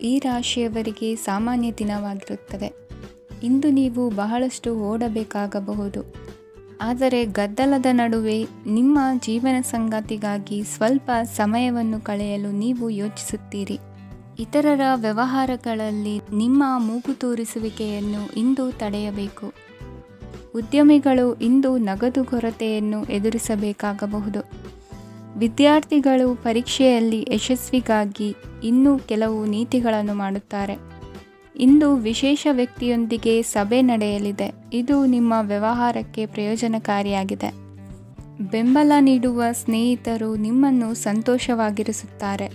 ಈ ರಾಶಿಯವರಿಗೆ ಸಾಮಾನ್ಯ ದಿನವಾಗಿರುತ್ತದೆ. ಇಂದು ನೀವು ಬಹಳಷ್ಟು ಓಡಬೇಕಾಗಬಹುದು, ಆದರೆ ಗದ್ದಲದ ನಡುವೆ ನಿಮ್ಮ ಜೀವನ ಸಂಗಾತಿಗಾಗಿ ಸ್ವಲ್ಪ ಸಮಯವನ್ನು ಕಳೆಯಲು ನೀವು ಯೋಚಿಸುತ್ತೀರಿ. ಇತರರ ವ್ಯವಹಾರಗಳಲ್ಲಿ ನಿಮ್ಮ ಮೂಗು ತೂರಿಸುವಿಕೆಯನ್ನು ಇಂದು ತಡೆಯಬೇಕು. ಉದ್ಯಮಿಗಳು ಇಂದು ನಗದು ಕೊರತೆಯನ್ನು ಎದುರಿಸಬೇಕಾಗಬಹುದು. ವಿದ್ಯಾರ್ಥಿಗಳು ಪರೀಕ್ಷೆಯಲ್ಲಿ ಯಶಸ್ವಿಗಾಗಿ ಇನ್ನೂ ಕೆಲವು ನೀತಿಗಳನ್ನು ಮಾಡುತ್ತಾರೆ. ಇಂದು ವಿಶೇಷ ವ್ಯಕ್ತಿಯೊಂದಿಗೆ ಸಭೆ ನಡೆಯಲಿದೆ. ಇದು ನಿಮ್ಮ ವ್ಯವಹಾರಕ್ಕೆ ಪ್ರಯೋಜನಕಾರಿಯಾಗಿದೆ. ಬೆಂಬಲ ನೀಡುವ ಸ್ನೇಹಿತರು ನಿಮ್ಮನ್ನು ಸಂತೋಷವಾಗಿರಿಸುತ್ತಾರೆ.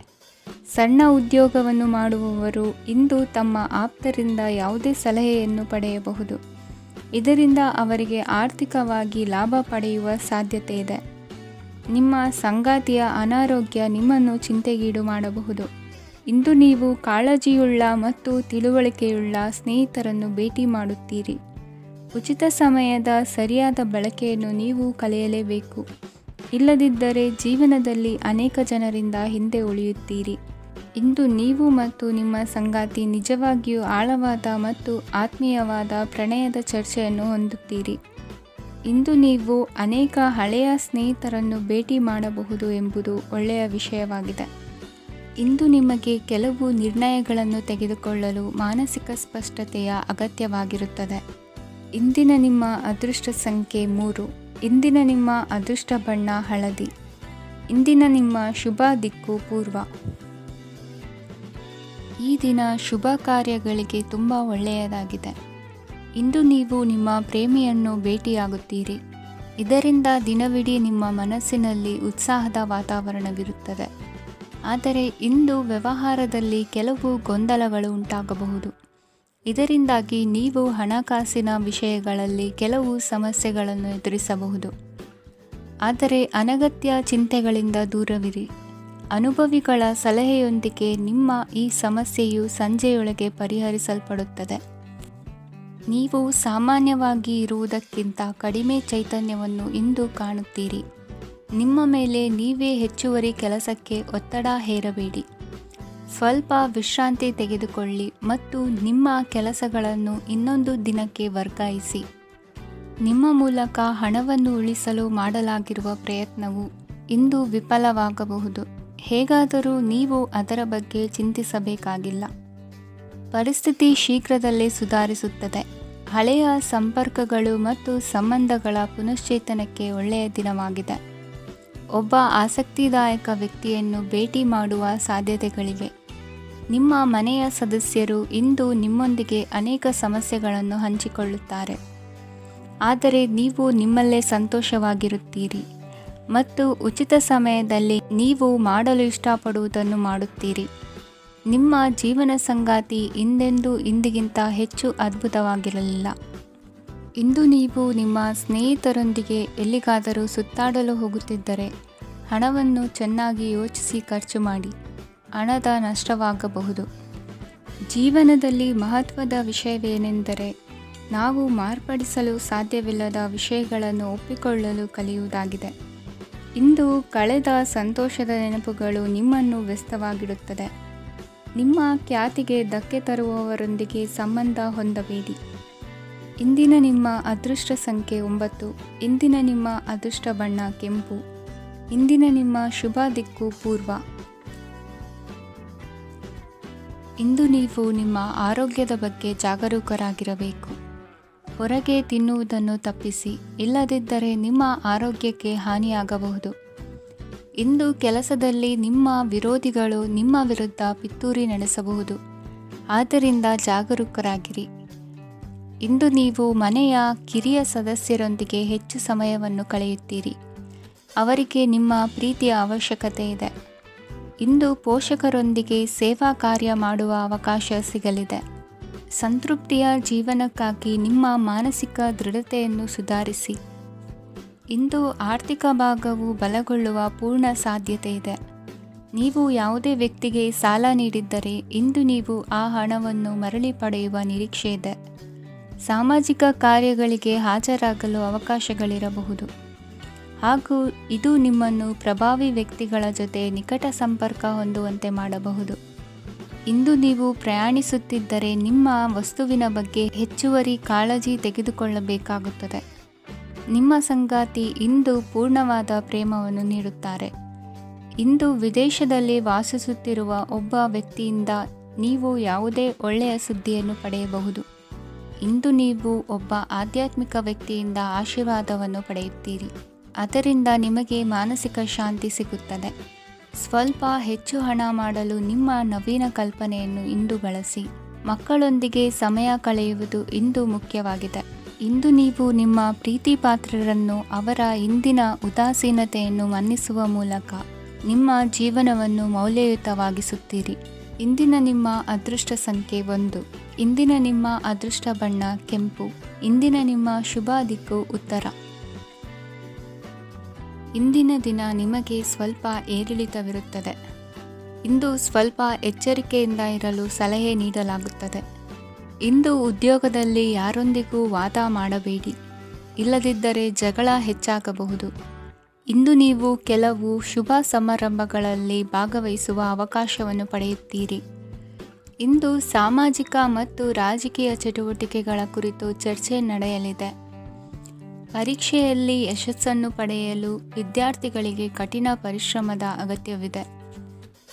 ಸಣ್ಣ ಉದ್ಯೋಗವನ್ನು ಮಾಡುವವರು ಇಂದು ತಮ್ಮ ಆಪ್ತರಿಂದ ಯಾವುದೇ ಸಲಹೆಯನ್ನು ಪಡೆಯಬಹುದು. ಇದರಿಂದ ಅವರಿಗೆ ಆರ್ಥಿಕವಾಗಿ ಲಾಭ ಪಡೆಯುವ ಸಾಧ್ಯತೆ ಇದೆ. ನಿಮ್ಮ ಸಂಗಾತಿಯ ಅನಾರೋಗ್ಯ ನಿಮ್ಮನ್ನು ಚಿಂತೆಗೀಡು ಮಾಡಬಹುದು. ಇಂದು ನೀವು ಕಾಳಜಿಯುಳ್ಳ ಮತ್ತು ತಿಳುವಳಿಕೆಯುಳ್ಳ ಸ್ನೇಹಿತರನ್ನು ಭೇಟಿ ಮಾಡುತ್ತೀರಿ. ಉಚಿತ ಸಮಯದ ಸರಿಯಾದ ಬಳಕೆಯನ್ನು ನೀವು ಕಲಿಯಲೇಬೇಕು. ಇಲ್ಲದಿದ್ದರೆ ಜೀವನದಲ್ಲಿ ಅನೇಕ ಜನರಿಂದ ಹಿಂದೆ ಉಳಿಯುತ್ತೀರಿ. ಇಂದು ನೀವು ಮತ್ತು ನಿಮ್ಮ ಸಂಗಾತಿ ನಿಜವಾಗಿಯೂ ಆಳವಾದ ಮತ್ತು ಆತ್ಮೀಯವಾದ ಪ್ರಣಯದ ಚರ್ಚೆಯನ್ನು ಹೊಂದುತ್ತೀರಿ. ಇಂದು ನೀವು ಅನೇಕ ಹಳೆಯ ಸ್ನೇಹಿತರನ್ನು ಭೇಟಿ ಮಾಡಬಹುದು ಎಂಬುದು ಒಳ್ಳೆಯ ವಿಷಯವಾಗಿದೆ. ಇಂದು ನಿಮಗೆ ಕೆಲವು ನಿರ್ಣಯಗಳನ್ನು ತೆಗೆದುಕೊಳ್ಳಲು ಮಾನಸಿಕ ಸ್ಪಷ್ಟತೆಯ ಅಗತ್ಯವಾಗಿರುತ್ತದೆ. ಇಂದಿನ ನಿಮ್ಮ ಅದೃಷ್ಟ ಸಂಖ್ಯೆ 3. ಇಂದಿನ ನಿಮ್ಮ ಅದೃಷ್ಟ ಬಣ್ಣ ಹಳದಿ. ಇಂದಿನ ನಿಮ್ಮ ಶುಭ ದಿಕ್ಕು ಪೂರ್ವ. ಈ ದಿನ ಶುಭ ಕಾರ್ಯಗಳಿಗೆ ತುಂಬ ಒಳ್ಳೆಯದಾಗಿದೆ. ಇಂದು ನೀವು ನಿಮ್ಮ ಪ್ರೇಮಿಯನ್ನು ಭೇಟಿಯಾಗುತ್ತೀರಿ. ಇದರಿಂದ ದಿನವಿಡೀ ನಿಮ್ಮ ಮನಸ್ಸಿನಲ್ಲಿ ಉತ್ಸಾಹದ ವಾತಾವರಣವಿರುತ್ತದೆ. ಆದರೆ ಇಂದು ವ್ಯವಹಾರದಲ್ಲಿ ಕೆಲವು ಗೊಂದಲಗಳು ಉಂಟಾಗಬಹುದು. ಇದರಿಂದಾಗಿ ನೀವು ಹಣಕಾಸಿನ ವಿಷಯಗಳಲ್ಲಿ ಕೆಲವು ಸಮಸ್ಯೆಗಳನ್ನು ಎದುರಿಸಬಹುದು. ಆದರೆ ಅನಗತ್ಯ ಚಿಂತೆಗಳಿಂದ ದೂರವಿರಿ. ಅನುಭವಿಗಳ ಸಲಹೆಯೊಂದಿಗೆ ನಿಮ್ಮ ಈ ಸಮಸ್ಯೆಯು ಸಂಜೆಯೊಳಗೆ ಪರಿಹರಿಸಲ್ಪಡುತ್ತದೆ. ನೀವು ಸಾಮಾನ್ಯವಾಗಿ ಇರುವುದಕ್ಕಿಂತ ಕಡಿಮೆ ಚೈತನ್ಯವನ್ನು ಇಂದು ಕಾಣುತ್ತೀರಿ. ನಿಮ್ಮ ಮೇಲೆ ನೀವೇ ಹೆಚ್ಚುವರಿ ಕೆಲಸಕ್ಕೆ ಒತ್ತಡ ಹೇರಬೇಡಿ. ಸ್ವಲ್ಪ ವಿಶ್ರಾಂತಿ ತೆಗೆದುಕೊಳ್ಳಿ ಮತ್ತು ನಿಮ್ಮ ಕೆಲಸಗಳನ್ನು ಇನ್ನೊಂದು ದಿನಕ್ಕೆ ವರ್ಗಾಯಿಸಿ. ನಿಮ್ಮ ಮೂಲಕ ಹಣವನ್ನು ಉಳಿಸಲು ಮಾಡಲಾಗಿರುವ ಪ್ರಯತ್ನವು ಇಂದು ವಿಫಲವಾಗಬಹುದು. ಹೇಗಾದರೂ ನೀವು ಅದರ ಬಗ್ಗೆ ಚಿಂತಿಸಬೇಕಾಗಿಲ್ಲ. ಪರಿಸ್ಥಿತಿ ಶೀಘ್ರದಲ್ಲೇ ಸುಧಾರಿಸುತ್ತದೆ. ಹಳೆಯ ಸಂಪರ್ಕಗಳು ಮತ್ತು ಸಂಬಂಧಗಳ ಪುನಶ್ಚೇತನಕ್ಕೆ ಒಳ್ಳೆಯ ದಿನವಾಗಿದೆ. ಒಬ್ಬ ಆಸಕ್ತಿದಾಯಕ ವ್ಯಕ್ತಿಯನ್ನು ಭೇಟಿ ಮಾಡುವ ಸಾಧ್ಯತೆಗಳಿವೆ. ನಿಮ್ಮ ಮನೆಯ ಸದಸ್ಯರು ಇಂದು ನಿಮ್ಮೊಂದಿಗೆ ಅನೇಕ ಸಮಸ್ಯೆಗಳನ್ನು ಹಂಚಿಕೊಳ್ಳುತ್ತಾರೆ. ಆದರೆ ನೀವು ನಿಮ್ಮಲ್ಲೇ ಸಂತೋಷವಾಗಿರುತ್ತೀರಿ ಮತ್ತು ಉಚಿತ ಸಮಯದಲ್ಲಿ ನೀವು ಮಾಡಲು ಇಷ್ಟಪಡುವುದನ್ನು ಮಾಡುತ್ತೀರಿ. ನಿಮ್ಮ ಜೀವನ ಸಂಗಾತಿ ಇಂದೆಂದೂ ಇಂದಿಗಿಂತ ಹೆಚ್ಚು ಅದ್ಭುತವಾಗಿರಲಿಲ್ಲ. ಇಂದು ನೀವು ನಿಮ್ಮ ಸ್ನೇಹಿತರೊಂದಿಗೆ ಎಲ್ಲಿಗಾದರೂ ಸುತ್ತಾಡಲು ಹೋಗುತ್ತಿದ್ದರೆ ಹಣವನ್ನು ಚೆನ್ನಾಗಿ ಯೋಚಿಸಿ ಖರ್ಚು ಮಾಡಿ. ಹಣದ ನಷ್ಟವಾಗಬಹುದು. ಜೀವನದಲ್ಲಿ ಮಹತ್ವದ ವಿಷಯವೇನೆಂದರೆ ನಾವು ಮಾರ್ಪಡಿಸಲು ಸಾಧ್ಯವಿಲ್ಲದ ವಿಷಯಗಳನ್ನು ಒಪ್ಪಿಕೊಳ್ಳಲು ಕಲಿಯುವುದಾಗಿದೆ. ಇಂದು ಕಳೆದ ಸಂತೋಷದ ನೆನಪುಗಳು ನಿಮ್ಮನ್ನು ವ್ಯಸ್ತವಾಗಿಡುತ್ತದೆ. ನಿಮ್ಮ ಖ್ಯಾತಿಗೆ ಧಕ್ಕೆ ತರುವವರೊಂದಿಗೆ ಸಂಬಂಧ ಹೊಂದಬೇಡಿ. ಇಂದಿನ ನಿಮ್ಮ ಅದೃಷ್ಟ ಸಂಖ್ಯೆ 9. ಇಂದಿನ ನಿಮ್ಮ ಅದೃಷ್ಟ ಬಣ್ಣ ಕೆಂಪು. ಇಂದಿನ ನಿಮ್ಮ ಶುಭ ದಿಕ್ಕು ಪೂರ್ವ. ಇಂದು ನೀವು ನಿಮ್ಮ ಆರೋಗ್ಯದ ಬಗ್ಗೆ ಜಾಗರೂಕರಾಗಿರಬೇಕು. ಹೊರಗೆ ತಿನ್ನುವುದನ್ನು ತಪ್ಪಿಸಿ, ಇಲ್ಲದಿದ್ದರೆ ನಿಮ್ಮ ಆರೋಗ್ಯಕ್ಕೆ ಹಾನಿಯಾಗಬಹುದು. ಇಂದು ಕೆಲಸದಲ್ಲಿ ನಿಮ್ಮ ವಿರೋಧಿಗಳು ನಿಮ್ಮ ವಿರುದ್ಧ ಪಿತೂರಿ ನಡೆಸಬಹುದು. ಆದ್ದರಿಂದ ಜಾಗರೂಕರಾಗಿರಿ. ಇಂದು ನೀವು ಮನೆಯ ಕಿರಿಯ ಸದಸ್ಯರೊಂದಿಗೆ ಹೆಚ್ಚು ಸಮಯವನ್ನು ಕಳೆಯುತ್ತೀರಿ. ಅವರಿಗೆ ನಿಮ್ಮ ಪ್ರೀತಿಯ ಅವಶ್ಯಕತೆ ಇದೆ. ಇಂದು ಪೋಷಕರೊಂದಿಗೆ ಸೇವಾ ಕಾರ್ಯ ಮಾಡುವ ಅವಕಾಶ ಸಿಗಲಿದೆ. ಸಂತೃಪ್ತಿಯ ಜೀವನಕ್ಕಾಗಿ ನಿಮ್ಮ ಮಾನಸಿಕ ದೃಢತೆಯನ್ನು ಸುಧಾರಿಸಿ. ಇಂದು ಆರ್ಥಿಕ ಭಾಗವು ಬಲಗೊಳ್ಳುವ ಪೂರ್ಣ ಸಾಧ್ಯತೆ ಇದೆ. ನೀವು ಯಾವುದೇ ವ್ಯಕ್ತಿಗೆ ಸಾಲ ನೀಡಿದ್ದರೆ ಇಂದು ನೀವು ಆ ಹಣವನ್ನು ಮರಳಿ ಪಡೆಯುವ ನಿರೀಕ್ಷೆ ಇದೆ. ಸಾಮಾಜಿಕ ಕಾರ್ಯಗಳಿಗೆ ಹಾಜರಾಗಲು ಅವಕಾಶಗಳಿರಬಹುದು. ಹಾಗೂ ಇದು ನಿಮ್ಮನ್ನು ಪ್ರಭಾವಿ ವ್ಯಕ್ತಿಗಳ ಜೊತೆ ನಿಕಟ ಸಂಪರ್ಕ ಹೊಂದುವಂತೆ ಮಾಡಬಹುದು. ಇಂದು ನೀವು ಪ್ರಯಾಣಿಸುತ್ತಿದ್ದರೆ ನಿಮ್ಮ ವಸ್ತುವಿನ ಬಗ್ಗೆ ಹೆಚ್ಚುವರಿ ಕಾಳಜಿ ತೆಗೆದುಕೊಳ್ಳಬೇಕಾಗುತ್ತದೆ. ನಿಮ್ಮ ಸಂಗಾತಿ ಇಂದು ಪೂರ್ಣವಾದ ಪ್ರೇಮವನ್ನು ನೀಡುತ್ತಾರೆ. ಇಂದು ವಿದೇಶದಲ್ಲಿ ವಾಸಿಸುತ್ತಿರುವ ಒಬ್ಬ ವ್ಯಕ್ತಿಯಿಂದ ನೀವು ಯಾವುದೇ ಒಳ್ಳೆಯ ಸುದ್ದಿಯನ್ನು ಪಡೆಯಬಹುದು. ಇಂದು ನೀವು ಒಬ್ಬ ಆಧ್ಯಾತ್ಮಿಕ ವ್ಯಕ್ತಿಯಿಂದ ಆಶೀರ್ವಾದವನ್ನು ಪಡೆಯುತ್ತೀರಿ. ಅದರಿಂದ ನಿಮಗೆ ಮಾನಸಿಕ ಶಾಂತಿ ಸಿಗುತ್ತದೆ. ಸ್ವಲ್ಪ ಹೆಚ್ಚು ಹಣ ಮಾಡಲು ನಿಮ್ಮ ನವೀನ ಕಲ್ಪನೆಯನ್ನು ಇಂದು ಬಳಸಿ. ಮಕ್ಕಳೊಂದಿಗೆ ಸಮಯ ಕಳೆಯುವುದು ಇಂದು ಮುಖ್ಯವಾಗಿದೆ. ಇಂದು ನೀವು ನಿಮ್ಮ ಪ್ರೀತಿ ಪಾತ್ರರನ್ನು ಅವರ ಇಂದಿನ ಉದಾಸೀನತೆಯನ್ನು ಮನ್ನಿಸುವ ಮೂಲಕ ನಿಮ್ಮ ಜೀವನವನ್ನು ಮೌಲ್ಯಯುತವಾಗಿಸುತ್ತೀರಿ. ಇಂದಿನ ನಿಮ್ಮ ಅದೃಷ್ಟ ಸಂಖ್ಯೆ 1. ಇಂದಿನ ನಿಮ್ಮ ಅದೃಷ್ಟ ಬಣ್ಣ ಕೆಂಪು. ಇಂದಿನ ನಿಮ್ಮ ಶುಭ ದಿಕ್ಕು ಉತ್ತರ. ಇಂದಿನ ದಿನ ನಿಮಗೆ ಸ್ವಲ್ಪ ಏರಿಳಿತವಿರುತ್ತದೆ. ಇಂದು ಸ್ವಲ್ಪ ಎಚ್ಚರಿಕೆಯಿಂದ ಇರಲು ಸಲಹೆ ನೀಡಲಾಗುತ್ತದೆ. ಇಂದು ಉದ್ಯೋಗದಲ್ಲಿ ಯಾರೊಂದಿಗೂ ವಾದ ಮಾಡಬೇಡಿ, ಇಲ್ಲದಿದ್ದರೆ ಜಗಳ ಹೆಚ್ಚಾಗಬಹುದು. ಇಂದು ನೀವು ಕೆಲವು ಶುಭ ಸಮಾರಂಭಗಳಲ್ಲಿ ಭಾಗವಹಿಸುವ ಅವಕಾಶವನ್ನು ಪಡೆಯುತ್ತೀರಿ. ಇಂದು ಸಾಮಾಜಿಕ ಮತ್ತು ರಾಜಕೀಯ ಚಟುವಟಿಕೆಗಳ ಕುರಿತು ಚರ್ಚೆ ನಡೆಯಲಿದೆ. ಪರೀಕ್ಷೆಯಲ್ಲಿ ಯಶಸ್ಸನ್ನು ಪಡೆಯಲು ವಿದ್ಯಾರ್ಥಿಗಳಿಗೆ ಕಠಿಣ ಪರಿಶ್ರಮದ ಅಗತ್ಯವಿದೆ.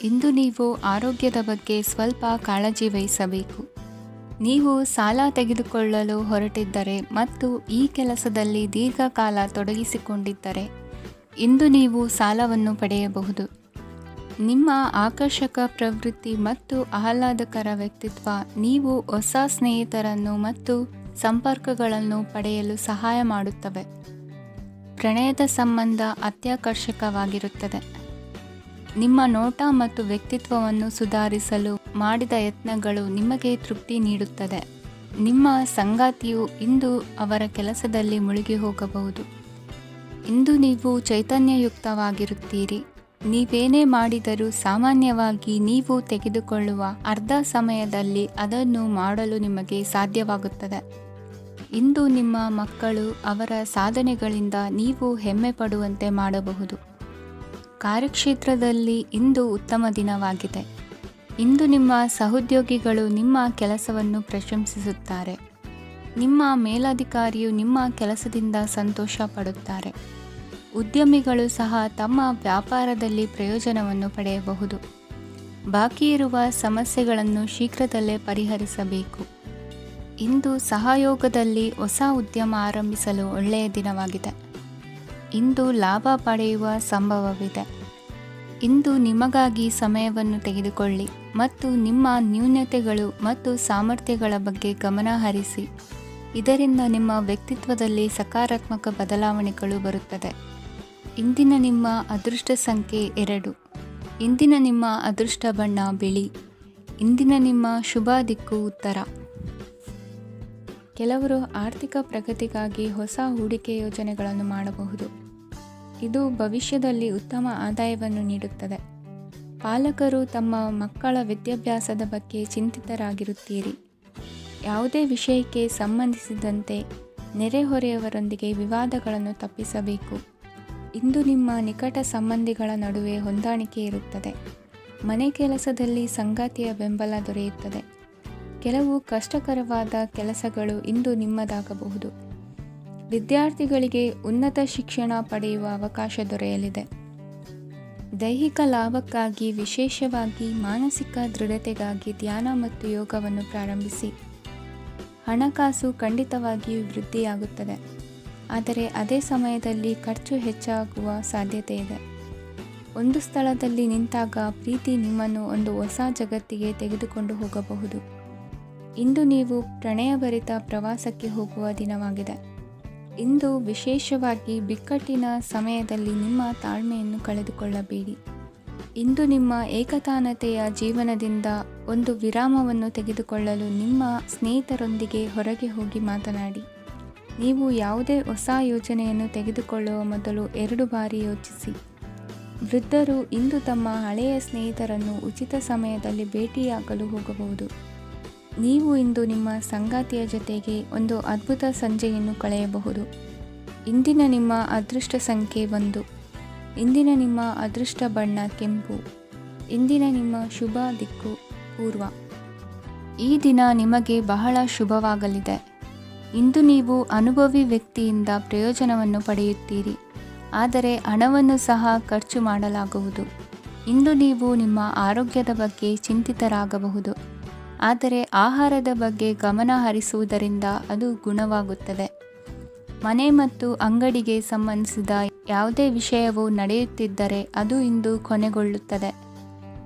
ಇಂದು ನೀವು ಆರೋಗ್ಯದ ಬಗ್ಗೆ ಸ್ವಲ್ಪ ಕಾಳಜಿ ವಹಿಸಬೇಕು. ನೀವು ಸಾಲ ತೆಗೆದುಕೊಳ್ಳಲು ಹೊರಟಿದ್ದರೆ ಮತ್ತು ಈ ಕೆಲಸದಲ್ಲಿ ದೀರ್ಘಕಾಲ ತೊಡಗಿಸಿಕೊಂಡಿದ್ದರೆ ಇಂದು ನೀವು ಸಾಲವನ್ನು ಪಡೆಯಬಹುದು. ನಿಮ್ಮ ಆಕರ್ಷಕ ಪ್ರವೃತ್ತಿ ಮತ್ತು ಆಹ್ಲಾದಕರ ವ್ಯಕ್ತಿತ್ವ ನೀವು ಹೊಸ ಸ್ನೇಹಿತರನ್ನು ಮತ್ತು ಸಂಪರ್ಕಗಳನ್ನು ಪಡೆಯಲು ಸಹಾಯ ಮಾಡುತ್ತವೆ. ಪ್ರಣಯದ ಸಂಬಂಧ ಅತ್ಯಾಕರ್ಷಕವಾಗಿರುತ್ತದೆ. ನಿಮ್ಮ ನೋಟ ಮತ್ತು ವ್ಯಕ್ತಿತ್ವವನ್ನು ಸುಧಾರಿಸಲು ಮಾಡಿದ ಯತ್ನಗಳು ನಿಮಗೆ ತೃಪ್ತಿ ನೀಡುತ್ತದೆ. ನಿಮ್ಮ ಸಂಗಾತಿಯು ಇಂದು ಅವರ ಕೆಲಸದಲ್ಲಿ ಮುಳುಗಿ ಹೋಗಬಹುದು. ಇಂದು ನೀವು ಚೈತನ್ಯಯುಕ್ತವಾಗಿರುತ್ತೀರಿ. ನೀವೇನೇ ಮಾಡಿದರೂ ಸಾಮಾನ್ಯವಾಗಿ ನೀವು ತೆಗೆದುಕೊಳ್ಳುವ ಅರ್ಧ ಸಮಯದಲ್ಲಿ ಅದನ್ನು ಮಾಡಲು ನಿಮಗೆ ಸಾಧ್ಯವಾಗುತ್ತದೆ. ಇಂದು ನಿಮ್ಮ ಮಕ್ಕಳು ಅವರ ಸಾಧನೆಗಳಿಂದ ನೀವು ಹೆಮ್ಮೆ ಪಡುವಂತೆ ಮಾಡಬಹುದು. ಕಾರ್ಯಕ್ಷೇತ್ರದಲ್ಲಿ ಇಂದು ಉತ್ತಮ ದಿನವಾಗಿದೆ. ಇಂದು ನಿಮ್ಮ ಸಹೋದ್ಯೋಗಿಗಳು ನಿಮ್ಮ ಕೆಲಸವನ್ನು ಪ್ರಶಂಸಿಸುತ್ತಾರೆ. ನಿಮ್ಮ ಮೇಲಧಿಕಾರಿಯು ನಿಮ್ಮ ಕೆಲಸದಿಂದ ಸಂತೋಷ ಪಡುತ್ತಾರೆ. ಉದ್ಯಮಿಗಳು ಸಹ ತಮ್ಮ ವ್ಯಾಪಾರದಲ್ಲಿ ಪ್ರಯೋಜನವನ್ನು ಪಡೆಯಬಹುದು. ಬಾಕಿ ಇರುವ ಸಮಸ್ಯೆಗಳನ್ನು ಶೀಘ್ರದಲ್ಲೇ ಪರಿಹರಿಸಬೇಕು. ಇಂದು ಸಹಯೋಗದಲ್ಲಿ ಹೊಸ ಉದ್ಯಮ ಆರಂಭಿಸಲು ಒಳ್ಳೆಯ ದಿನವಾಗಿದೆ. ಇಂದು ಲಾಭ ಪಡೆಯುವ ಸಂಭವವಿದೆ. ಇಂದು ನಿಮಗಾಗಿ ಸಮಯವನ್ನು ತೆಗೆದುಕೊಳ್ಳಿ ಮತ್ತು ನಿಮ್ಮ ನ್ಯೂನತೆಗಳು ಮತ್ತು ಸಾಮರ್ಥ್ಯಗಳ ಬಗ್ಗೆ ಗಮನ ಹರಿಸಿ. ಇದರಿಂದ ನಿಮ್ಮ ವ್ಯಕ್ತಿತ್ವದಲ್ಲಿ ಸಕಾರಾತ್ಮಕ ಬದಲಾವಣೆಗಳು ಬರುತ್ತದೆ. ಇಂದಿನ ನಿಮ್ಮ ಅದೃಷ್ಟ ಸಂಖ್ಯೆ 2. ಇಂದಿನ ನಿಮ್ಮ ಅದೃಷ್ಟ ಬಣ್ಣ ಬಿಳಿ. ಇಂದಿನ ನಿಮ್ಮ ಶುಭ ದಿಕ್ಕು ಉತ್ತರ. ಕೆಲವರು ಆರ್ಥಿಕ ಪ್ರಗತಿಗಾಗಿ ಹೊಸ ಹೂಡಿಕೆ ಯೋಜನೆಗಳನ್ನು ಮಾಡಬಹುದು. ಇದು ಭವಿಷ್ಯದಲ್ಲಿ ಉತ್ತಮ ಆದಾಯವನ್ನು ನೀಡುತ್ತದೆ. ಪಾಲಕರು ತಮ್ಮ ಮಕ್ಕಳ ವಿದ್ಯಾಭ್ಯಾಸದ ಬಗ್ಗೆ ಚಿಂತಿತರಾಗಿರುತ್ತೀರಿ. ಯಾವುದೇ ವಿಷಯಕ್ಕೆ ಸಂಬಂಧಿಸಿದಂತೆ ನೆರೆಹೊರೆಯವರೊಂದಿಗೆ ವಿವಾದಗಳನ್ನು ತಪ್ಪಿಸಬೇಕು. ಇಂದು ನಿಮ್ಮ ನಿಕಟ ಸಂಬಂಧಿಗಳ ನಡುವೆ ಹೊಂದಾಣಿಕೆ ಇರುತ್ತದೆ. ಮನೆ ಕೆಲಸದಲ್ಲಿ ಸಂಗಾತಿಯ ಬೆಂಬಲ ದೊರೆಯುತ್ತದೆ. ಕೆಲವು ಕಷ್ಟಕರವಾದ ಕೆಲಸಗಳು ಇಂದು ನಿಮ್ಮದಾಗಬಹುದು. ವಿದ್ಯಾರ್ಥಿಗಳಿಗೆ ಉನ್ನತ ಶಿಕ್ಷಣ ಪಡೆಯುವ ಅವಕಾಶ ದೊರೆಯಲಿದೆ. ದೈಹಿಕ ಲಾಭಕ್ಕಾಗಿ, ವಿಶೇಷವಾಗಿ ಮಾನಸಿಕ ದೃಢತೆಗಾಗಿ ಧ್ಯಾನ ಮತ್ತು ಯೋಗವನ್ನು ಪ್ರಾರಂಭಿಸಿ. ಹಣಕಾಸು ಖಂಡಿತವಾಗಿಯೂ ವೃದ್ಧಿಯಾಗುತ್ತದೆ, ಆದರೆ ಅದೇ ಸಮಯದಲ್ಲಿ ಖರ್ಚು ಹೆಚ್ಚಾಗುವ ಸಾಧ್ಯತೆ ಇದೆ. ಒಂದು ಸ್ಥಳದಲ್ಲಿ ನಿಂತಾಗ ಪ್ರೀತಿ ನಿಮ್ಮನ್ನು ಒಂದು ಹೊಸ ಜಗತ್ತಿಗೆ ತೆಗೆದುಕೊಂಡು ಹೋಗಬಹುದು. ಇಂದು ನೀವು ಪ್ರಣಯಭರಿತ ಪ್ರವಾಸಕ್ಕೆ ಹೋಗುವ ದಿನವಾಗಿದೆ. ಇಂದು ವಿಶೇಷವಾಗಿ ಬಿಕ್ಕಟ್ಟಿನ ಸಮಯದಲ್ಲಿ ನಿಮ್ಮ ತಾಳ್ಮೆಯನ್ನು ಕಳೆದುಕೊಳ್ಳಬೇಡಿ. ಇಂದು ನಿಮ್ಮ ಏಕತಾನತೆಯ ಜೀವನದಿಂದ ಒಂದು ವಿರಾಮವನ್ನು ತೆಗೆದುಕೊಳ್ಳಲು ನಿಮ್ಮ ಸ್ನೇಹಿತರೊಂದಿಗೆ ಹೊರಗೆ ಹೋಗಿ ಮಾತನಾಡಿ. ನೀವು ಯಾವುದೇ ಹೊಸ ಯೋಜನೆಯನ್ನು ತೆಗೆದುಕೊಳ್ಳುವ ಮೊದಲು 2 ಬಾರಿ ಯೋಚಿಸಿ. ವೃದ್ಧರು ಇಂದು ತಮ್ಮ ಹಳೆಯ ಸ್ನೇಹಿತರನ್ನು ಉಚಿತ ಸಮಯದಲ್ಲಿ ಭೇಟಿಯಾಗಲು ಹೋಗಬಹುದು. ನೀವು ಇಂದು ನಿಮ್ಮ ಸಂಗಾತಿಯ ಜೊತೆಗೆ ಒಂದು ಅದ್ಭುತ ಸಂಜೆಯನ್ನು ಕಳೆಯಬಹುದು. ಇಂದಿನ ನಿಮ್ಮ ಅದೃಷ್ಟ ಸಂಖ್ಯೆ 1. ಇಂದಿನ ನಿಮ್ಮ ಅದೃಷ್ಟ ಬಣ್ಣ ಕೆಂಪು. ಇಂದಿನ ನಿಮ್ಮ ಶುಭ ದಿಕ್ಕು ಪೂರ್ವ. ಈ ದಿನ ನಿಮಗೆ ಬಹಳ ಶುಭವಾಗಲಿದೆ. ಇಂದು ನೀವು ಅನುಭವಿ ವ್ಯಕ್ತಿಯಿಂದ ಪ್ರಯೋಜನವನ್ನು ಪಡೆಯುತ್ತೀರಿ, ಆದರೆ ಹಣವನ್ನು ಸಹ ಖರ್ಚು ಮಾಡಲಾಗುವುದು. ಇಂದು ನೀವು ನಿಮ್ಮ ಆರೋಗ್ಯದ ಬಗ್ಗೆ ಚಿಂತಿತರಾಗಬಹುದು, ಆದರೆ ಆಹಾರದ ಬಗ್ಗೆ ಗಮನ ಹರಿಸುವುದರಿಂದ ಅದು ಗುಣವಾಗುತ್ತದೆ. ಮನೆ ಮತ್ತು ಅಂಗಡಿಗೆ ಸಂಬಂಧಿಸಿದ ಯಾವುದೇ ವಿಷಯವು ನಡೆಯುತ್ತಿದ್ದರೆ ಅದು ಇಂದು ಕೊನೆಗೊಳ್ಳುತ್ತದೆ.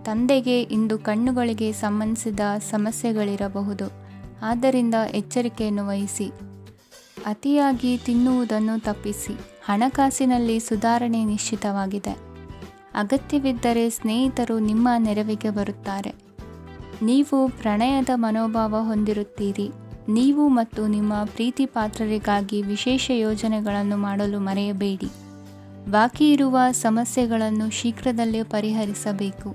ತಂದೆಗೆ ಇಂದು ಕಣ್ಣುಗಳಿಗೆ ಸಂಬಂಧಿಸಿದ ಸಮಸ್ಯೆಗಳಿರಬಹುದು, ಆದ್ದರಿಂದ ಎಚ್ಚರಿಕೆಯನ್ನು ವಹಿಸಿ. ಅತಿಯಾಗಿ ತಿನ್ನುವುದನ್ನು ತಪ್ಪಿಸಿ. ಹಣಕಾಸಿನಲ್ಲಿ ಸುಧಾರಣೆ ನಿಶ್ಚಿತವಾಗಿದೆ. ಅಗತ್ಯವಿದ್ದರೆ ಸ್ನೇಹಿತರು ನಿಮ್ಮ ನೆರವಿಗೆ ಬರುತ್ತಾರೆ. ನೀವು ಪ್ರಣಯದ ಮನೋಭಾವ ಹೊಂದಿರುತ್ತೀರಿ. ನೀವು ಮತ್ತು ನಿಮ್ಮ ಪ್ರೀತಿ ಪಾತ್ರರಿಗಾಗಿ ವಿಶೇಷ ಯೋಜನೆಗಳನ್ನು ಮಾಡಲು ಮರೆಯಬೇಡಿ. ಬಾಕಿ ಇರುವ ಸಮಸ್ಯೆಗಳನ್ನು ಶೀಘ್ರದಲ್ಲೇ ಪರಿಹರಿಸಬೇಕು.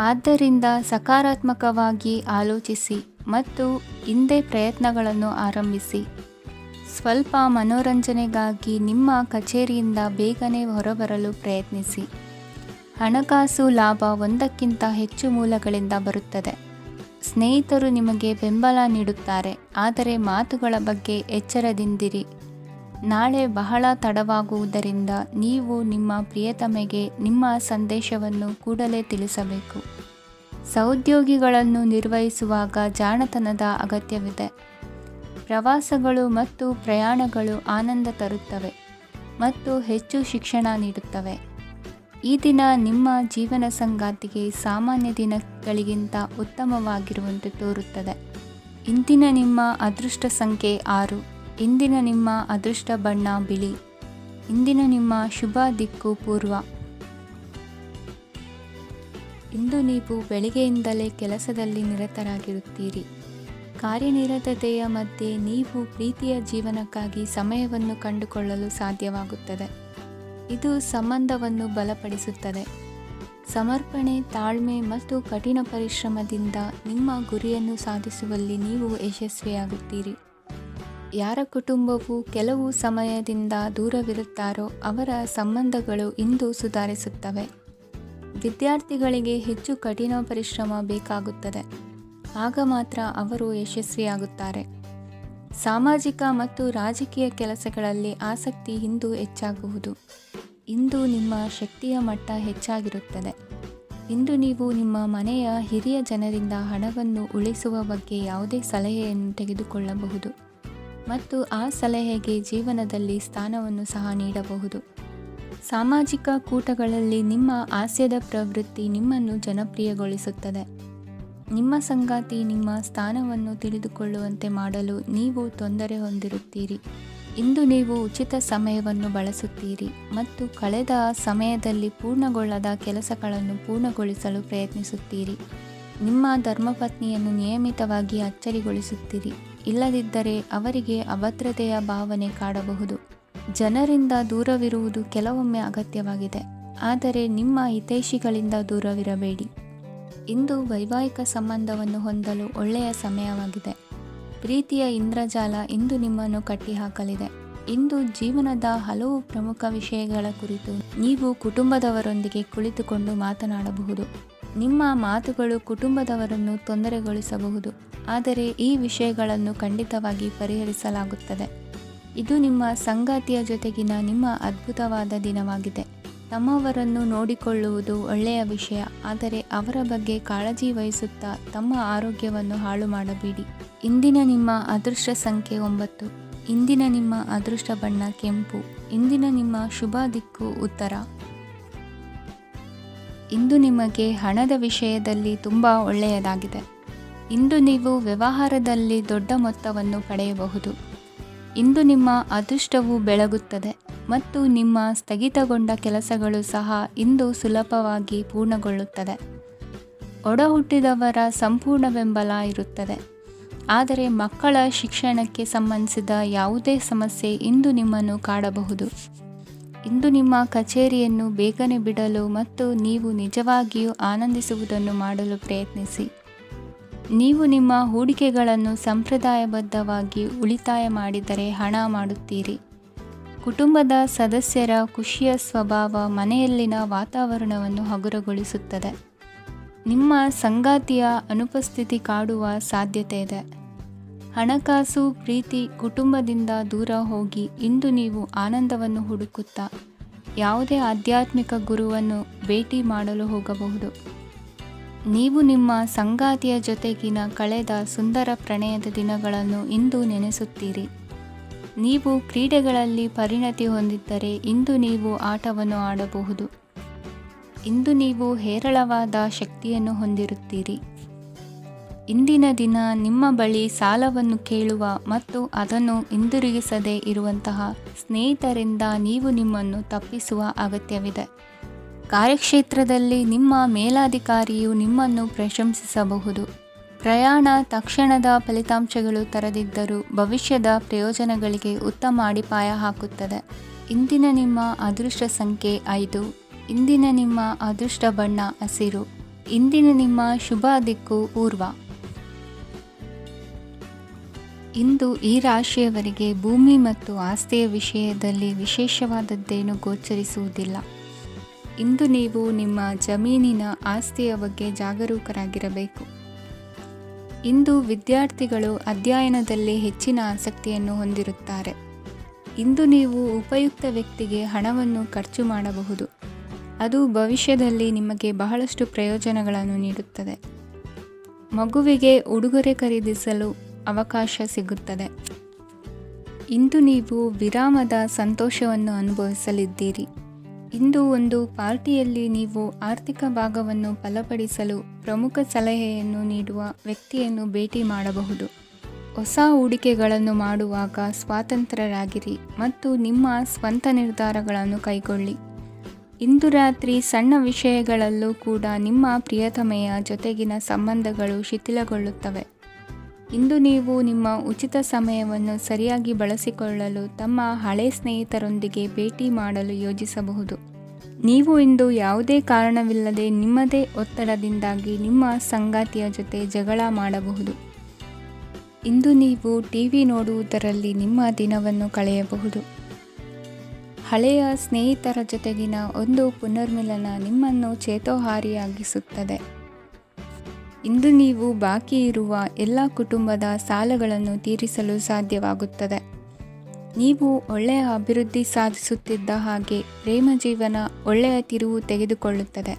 ಆದ್ದರಿಂದ ಸಕಾರಾತ್ಮಕವಾಗಿ ಆಲೋಚಿಸಿ ಮತ್ತು ಇಂದೇ ಪ್ರಯತ್ನಗಳನ್ನು ಆರಂಭಿಸಿ. ಸ್ವಲ್ಪ ಮನೋರಂಜನೆಗಾಗಿ ನಿಮ್ಮ ಕಚೇರಿಯಿಂದ ಬೇಗನೆ ಹೊರಬರಲು ಪ್ರಯತ್ನಿಸಿ. ಹಣಕಾಸು ಲಾಭ ಒಂದಕ್ಕಿಂತ ಹೆಚ್ಚು ಮೂಲಗಳಿಂದ ಬರುತ್ತದೆ. ಸ್ನೇಹಿತರು ನಿಮಗೆ ಬೆಂಬಲ ನೀಡುತ್ತಾರೆ, ಆದರೆ ಮಾತುಗಳ ಬಗ್ಗೆ ಎಚ್ಚರದಿಂದಿರಿ. ನಾಳೆ ಬಹಳ ತಡವಾಗುವುದರಿಂದ ನೀವು ನಿಮ್ಮ ಪ್ರಿಯತಮೆಗೆ ನಿಮ್ಮ ಸಂದೇಶವನ್ನು ಕೂಡಲೇ ತಿಳಿಸಬೇಕು. ಸಹೋದ್ಯೋಗಿಗಳನ್ನು ನಿರ್ವಹಿಸುವಾಗ ಜಾಣತನದ ಅಗತ್ಯವಿದೆ. ಪ್ರವಾಸಗಳು ಮತ್ತು ಪ್ರಯಾಣಗಳು ಆನಂದ ತರುತ್ತವೆ ಮತ್ತು ಹೆಚ್ಚು ಶಿಕ್ಷಣ ನೀಡುತ್ತವೆ. ಈ ದಿನ ನಿಮ್ಮ ಜೀವನ ಸಂಗಾತಿಗೆ ಸಾಮಾನ್ಯ ದಿನಗಳಿಗಿಂತ ಉತ್ತಮವಾಗಿರುವಂತೆ ತೋರುತ್ತದೆ. ಇಂದಿನ ನಿಮ್ಮ ಅದೃಷ್ಟ ಸಂಖ್ಯೆ 6. ಇಂದಿನ ನಿಮ್ಮ ಅದೃಷ್ಟ ಬಣ್ಣ ಬಿಳಿ. ಇಂದಿನ ನಿಮ್ಮ ಶುಭ ದಿಕ್ಕು ಪೂರ್ವ. ಇಂದು ನೀವು ಬೆಳಿಗ್ಗೆಯಿಂದಲೇ ಕೆಲಸದಲ್ಲಿ ನಿರತರಾಗಿರುತ್ತೀರಿ. ಕಾರ್ಯನಿರತತೆಯ ಮಧ್ಯೆ ನೀವು ಪ್ರೀತಿಯ ಜೀವನಕ್ಕಾಗಿ ಸಮಯವನ್ನು ಕಂಡುಕೊಳ್ಳಲು ಸಾಧ್ಯವಾಗುತ್ತದೆ. ಇದು ಸಂಬಂಧವನ್ನು ಬಲಪಡಿಸುತ್ತದೆ. ಸಮರ್ಪಣೆ, ತಾಳ್ಮೆ ಮತ್ತು ಕಠಿಣ ಪರಿಶ್ರಮದಿಂದ ನಿಮ್ಮ ಗುರಿಯನ್ನು ಸಾಧಿಸುವಲ್ಲಿ ನೀವು ಯಶಸ್ವಿಯಾಗುತ್ತೀರಿ. ಯಾರ ಕುಟುಂಬವು ಕೆಲವು ಸಮಯದಿಂದ ದೂರವಿರುತ್ತಾರೋ ಅವರ ಸಂಬಂಧಗಳು ಇಂದು ಸುಧಾರಿಸುತ್ತವೆ. ವಿದ್ಯಾರ್ಥಿಗಳಿಗೆ ಹೆಚ್ಚು ಕಠಿಣ ಪರಿಶ್ರಮ ಬೇಕಾಗುತ್ತದೆ, ಆಗ ಮಾತ್ರ ಅವರು ಯಶಸ್ವಿಯಾಗುತ್ತಾರೆ. ಸಾಮಾಜಿಕ ಮತ್ತು ರಾಜಕೀಯ ಕೆಲಸಗಳಲ್ಲಿ ಆಸಕ್ತಿ ಇಂದು ಹೆಚ್ಚಾಗುವುದು. ಇಂದು ನಿಮ್ಮ ಶಕ್ತಿಯ ಮಟ್ಟ ಹೆಚ್ಚಾಗಿರುತ್ತದೆ. ಇಂದು ನೀವು ನಿಮ್ಮ ಮನೆಯ ಹಿರಿಯ ಜನರಿಂದ ಹಣವನ್ನು ಉಳಿಸುವ ಬಗ್ಗೆ ಯಾವುದೇ ಸಲಹೆಯನ್ನು ತೆಗೆದುಕೊಳ್ಳಬಹುದು ಮತ್ತು ಆ ಸಲಹೆಗೆ ಜೀವನದಲ್ಲಿ ಸ್ಥಾನವನ್ನು ಸಹ ನೀಡಬಹುದು. ಸಾಮಾಜಿಕ ಕೂಟಗಳಲ್ಲಿ ನಿಮ್ಮ ಹಾಸ್ಯದ ಪ್ರವೃತ್ತಿ ನಿಮ್ಮನ್ನು ಜನಪ್ರಿಯಗೊಳಿಸುತ್ತದೆ. ನಿಮ್ಮ ಸಂಗಾತಿ ನಿಮ್ಮ ಸ್ಥಾನವನ್ನು ತಿಳಿದುಕೊಳ್ಳುವಂತೆ ಮಾಡಲು ನೀವು ತೊಂದರೆ ಹೊಂದಿರುತ್ತೀರಿ. ಇಂದು ನೀವು ಉಚಿತ ಸಮಯವನ್ನು ಬಳಸುತ್ತೀರಿ ಮತ್ತು ಕಳೆದ ಸಮಯದಲ್ಲಿ ಪೂರ್ಣಗೊಳ್ಳದ ಕೆಲಸಗಳನ್ನು ಪೂರ್ಣಗೊಳಿಸಲು ಪ್ರಯತ್ನಿಸುತ್ತೀರಿ. ನಿಮ್ಮ ಧರ್ಮಪತ್ನಿಯನ್ನು ನಿಯಮಿತವಾಗಿ ಅಚ್ಚರಿಗೊಳಿಸುತ್ತೀರಿ, ಇಲ್ಲದಿದ್ದರೆ ಅವರಿಗೆ ಅಭದ್ರತೆಯ ಭಾವನೆ ಕಾಡಬಹುದು. ಜನರಿಂದ ದೂರವಿರುವುದು ಕೆಲವೊಮ್ಮೆ ಅಗತ್ಯವಾಗಿದೆ, ಆದರೆ ನಿಮ್ಮ ಹಿತೈಷಿಗಳಿಂದ ದೂರವಿರಬೇಡಿ. ಇಂದು ವೈವಾಹಿಕ ಸಂಬಂಧವನ್ನು ಹೊಂದಲು ಒಳ್ಳೆಯ ಸಮಯವಾಗಿದೆ. ಪ್ರೀತಿಯ ಇಂದ್ರಜಾಲ ಇಂದು ನಿಮ್ಮನ್ನು ಕಟ್ಟಿಹಾಕಲಿದೆ. ಇಂದು ಜೀವನದ ಹಲವು ಪ್ರಮುಖ ವಿಷಯಗಳ ಕುರಿತು ನೀವು ಕುಟುಂಬದವರೊಂದಿಗೆ ಕುಳಿತುಕೊಂಡು ಮಾತನಾಡಬಹುದು. ನಿಮ್ಮ ಮಾತುಗಳು ಕುಟುಂಬದವರನ್ನು ತೊಂದರೆಗೊಳಿಸಬಹುದು, ಆದರೆ ಈ ವಿಷಯಗಳನ್ನು ಖಂಡಿತವಾಗಿ ಪರಿಹರಿಸಲಾಗುತ್ತದೆ. ಇದು ನಿಮ್ಮ ಸಂಗಾತಿಯ ಜೊತೆಗಿನ ನಿಮ್ಮ ಅದ್ಭುತವಾದ ದಿನವಾಗಿದೆ. ತಮ್ಮವರನ್ನು ನೋಡಿಕೊಳ್ಳುವುದು ಒಳ್ಳೆಯ ವಿಷಯ, ಆದರೆ ಅವರ ಬಗ್ಗೆ ಕಾಳಜಿ ವಹಿಸುತ್ತಾ ತಮ್ಮ ಆರೋಗ್ಯವನ್ನು ಹಾಳು ಮಾಡಬೇಡಿ. ಇಂದಿನ ನಿಮ್ಮ ಅದೃಷ್ಟ ಸಂಖ್ಯೆ 9. ಇಂದಿನ ನಿಮ್ಮ ಅದೃಷ್ಟ ಬಣ್ಣ ಕೆಂಪು. ಇಂದಿನ ನಿಮ್ಮ ಶುಭ ದಿಕ್ಕು ಉತ್ತರ. ಇಂದು ನಿಮಗೆ ಹಣದ ವಿಷಯದಲ್ಲಿ ತುಂಬ ಒಳ್ಳೆಯದಾಗಿದೆ. ಇಂದು ನೀವು ವ್ಯವಹಾರದಲ್ಲಿ ದೊಡ್ಡ ಮೊತ್ತವನ್ನು ಪಡೆಯಬಹುದು. ಇಂದು ನಿಮ್ಮ ಅದೃಷ್ಟವು ಬೆಳಗುತ್ತದೆ ಮತ್ತು ನಿಮ್ಮ ಸ್ಥಗಿತಗೊಂಡ ಕೆಲಸಗಳು ಸಹ ಇಂದು ಸುಲಭವಾಗಿ ಪೂರ್ಣಗೊಳ್ಳುತ್ತದೆ. ಒಡಹುಟ್ಟಿದವರ ಸಂಪೂರ್ಣ ಬೆಂಬಲ ಇರುತ್ತದೆ, ಆದರೆ ಮಕ್ಕಳ ಶಿಕ್ಷಣಕ್ಕೆ ಸಂಬಂಧಿಸಿದ ಯಾವುದೇ ಸಮಸ್ಯೆ ಇಂದು ನಿಮ್ಮನ್ನು ಕಾಡಬಹುದು. ಇಂದು ನಿಮ್ಮ ಕಚೇರಿಯನ್ನು ಬೇಗನೆ ಬಿಡಲು ಮತ್ತು ನೀವು ನಿಜವಾಗಿಯೂ ಆನಂದಿಸುವುದನ್ನು ಮಾಡಲು ಪ್ರಯತ್ನಿಸಿ. ನೀವು ನಿಮ್ಮ ಹೂಡಿಕೆಗಳನ್ನು ಸಂಪ್ರದಾಯಬದ್ಧವಾಗಿ ಉಳಿತಾಯ ಮಾಡಿದರೆ ಹಣ ಮಾಡುತ್ತೀರಿ. ಕುಟುಂಬದ ಸದಸ್ಯರ ಖುಷಿಯ ಸ್ವಭಾವ ಮನೆಯಲ್ಲಿನ ವಾತಾವರಣವನ್ನು ಹಗುರಗೊಳಿಸುತ್ತದೆ. ನಿಮ್ಮ ಸಂಗಾತಿಯ ಅನುಪಸ್ಥಿತಿ ಕಾಡುವ ಸಾಧ್ಯತೆ ಇದೆ. ಹಣಕಾಸು, ಪ್ರೀತಿ, ಕುಟುಂಬದಿಂದ ದೂರ ಹೋಗಿ ಇಂದು ನೀವು ಆನಂದವನ್ನು ಹುಡುಕುತ್ತಾ ಯಾವುದೇ ಆಧ್ಯಾತ್ಮಿಕ ಗುರುವನ್ನು ಭೇಟಿ ಮಾಡಲು ಹೋಗಬಹುದು. ನೀವು ನಿಮ್ಮ ಸಂಗಾತಿಯ ಜೊತೆಗಿನ ಕಳೆದ ಸುಂದರ ಪ್ರಣಯದ ದಿನಗಳನ್ನು ಇಂದು ನೆನೆಸುತ್ತೀರಿ. ನೀವು ಕ್ರೀಡೆಗಳಲ್ಲಿ ಪರಿಣತಿ ಹೊಂದಿದ್ದರೆ ಇಂದು ನೀವು ಆಟವನ್ನು ಆಡಬಹುದು. ಇಂದು ನೀವು ಹೇರಳವಾದ ಶಕ್ತಿಯನ್ನು ಹೊಂದಿರುತ್ತೀರಿ. ಇಂದಿನ ದಿನ ನಿಮ್ಮ ಬಳಿ ಸಾಲವನ್ನು ಕೇಳುವ ಮತ್ತು ಅದನ್ನು ಹಿಂದಿರುಗಿಸದೇ ಇರುವಂತಹ ಸ್ನೇಹಿತರಿಂದ ನೀವು ನಿಮ್ಮನ್ನು ತಪ್ಪಿಸುವ ಅಗತ್ಯವಿದೆ. ಕಾರ್ಯಕ್ಷೇತ್ರದಲ್ಲಿ ನಿಮ್ಮ ಮೇಲಾಧಿಕಾರಿಯು ನಿಮ್ಮನ್ನು ಪ್ರಶಂಸಿಸಬಹುದು. ಪ್ರಯಾಣ ತಕ್ಷಣದ ಫಲಿತಾಂಶಗಳು ತರದಿದ್ದರೂ ಭವಿಷ್ಯದ ಪ್ರಯೋಜನಗಳಿಗೆ ಉತ್ತಮ ಅಡಿಪಾಯ ಹಾಕುತ್ತದೆ. ಇಂದಿನ ನಿಮ್ಮ ಅದೃಷ್ಟ ಸಂಖ್ಯೆ 5. ಇಂದಿನ ನಿಮ್ಮ ಅದೃಷ್ಟ ಬಣ್ಣ ಹಸಿರು. ಇಂದಿನ ನಿಮ್ಮ ಶುಭ ದಿಕ್ಕು ಪೂರ್ವ. ಇಂದು ಈ ರಾಶಿಯವರಿಗೆ ಭೂಮಿ ಮತ್ತು ಆಸ್ತಿಯ ವಿಷಯದಲ್ಲಿ ವಿಶೇಷವಾದದ್ದೇನು ಗೋಚರಿಸುವುದಿಲ್ಲ. ಇಂದು ನೀವು ನಿಮ್ಮ ಜಮೀನಿನ ಆಸ್ತಿಯ ಬಗ್ಗೆ ಜಾಗರೂಕರಾಗಿರಬೇಕು. ಇಂದು ವಿದ್ಯಾರ್ಥಿಗಳು ಅಧ್ಯಯನದಲ್ಲಿ ಹೆಚ್ಚಿನ ಆಸಕ್ತಿಯನ್ನು ಹೊಂದಿರುತ್ತಾರೆ. ಇಂದು ನೀವು ಉಪಯುಕ್ತ ವ್ಯಕ್ತಿಗೆ ಹಣವನ್ನು ಖರ್ಚು ಮಾಡಬಹುದು. ಅದು ಭವಿಷ್ಯದಲ್ಲಿ ನಿಮಗೆ ಬಹಳಷ್ಟು ಪ್ರಯೋಜನಗಳನ್ನು ನೀಡುತ್ತದೆ. ಮಗುವಿಗೆ ಉಡುಗೊರೆ ಖರೀದಿಸಲು ಅವಕಾಶ ಸಿಗುತ್ತದೆ. ಇಂದು ನೀವು ವಿರಾಮದ ಸಂತೋಷವನ್ನು ಅನುಭವಿಸಲಿದ್ದೀರಿ. ಇಂದು ಒಂದು ಪಾರ್ಟಿಯಲ್ಲಿ ನೀವು ಆರ್ಥಿಕ ಭಾಗವನ್ನು ಬಲಪಡಿಸಲು ಪ್ರಮುಖ ಸಲಹೆಯನ್ನು ನೀಡುವ ವ್ಯಕ್ತಿಯನ್ನು ಭೇಟಿ ಮಾಡಬಹುದು. ಹೊಸ ಹೂಡಿಕೆಗಳನ್ನು ಮಾಡುವಾಗ ಸ್ವಾತಂತ್ರ್ಯರಾಗಿರಿ ಮತ್ತು ನಿಮ್ಮ ಸ್ವಂತ ನಿರ್ಧಾರಗಳನ್ನು ಕೈಗೊಳ್ಳಿ. ಇಂದು ರಾತ್ರಿ ಸಣ್ಣ ವಿಷಯಗಳಲ್ಲೂ ಕೂಡ ನಿಮ್ಮ ಪ್ರಿಯತಮೆಯ ಜೊತೆಗಿನ ಸಂಬಂಧಗಳು ಶಿಥಿಲಗೊಳ್ಳುತ್ತವೆ. ಇಂದು ನೀವು ನಿಮ್ಮ ಉಚಿತ ಸಮಯವನ್ನು ಸರಿಯಾಗಿ ಬಳಸಿಕೊಳ್ಳಲು ತಮ್ಮ ಹಳೆ ಸ್ನೇಹಿತರೊಂದಿಗೆ ಭೇಟಿ ಮಾಡಲು ಯೋಜಿಸಬಹುದು. ನೀವು ಇಂದು ಯಾವುದೇ ಕಾರಣವಿಲ್ಲದೆ ನಿಮ್ಮದೇ ಒತ್ತಡದಿಂದಾಗಿ ನಿಮ್ಮ ಸಂಗಾತಿಯ ಜೊತೆ ಜಗಳ ಮಾಡಬಹುದು. ಇಂದು ನೀವು ಟಿವಿ ನೋಡುವುದರಲ್ಲಿ ನಿಮ್ಮ ದಿನವನ್ನು ಕಳೆಯಬಹುದು. ಹಳೆಯ ಸ್ನೇಹಿತರ ಜೊತೆಗಿನ ಒಂದು ಪುನರ್ಮಿಲನ ನಿಮ್ಮನ್ನು ಚೇತೋಹಾರಿಯಾಗಿಸುತ್ತದೆ. ಇಂದು ನೀವು ಬಾಕಿ ಇರುವ ಎಲ್ಲ ಕುಟುಂಬದ ಸಾಲಗಳನ್ನು ತೀರಿಸಲು ಸಾಧ್ಯವಾಗುತ್ತದೆ. ನೀವು ಒಳ್ಳೆಯ ಅಭಿವೃದ್ಧಿ ಸಾಧಿಸುತ್ತಿದ್ದ ಹಾಗೆ ಪ್ರೇಮ ಜೀವನ ಒಳ್ಳೆಯ ತಿರುವು ತೆಗೆದುಕೊಳ್ಳುತ್ತದೆ.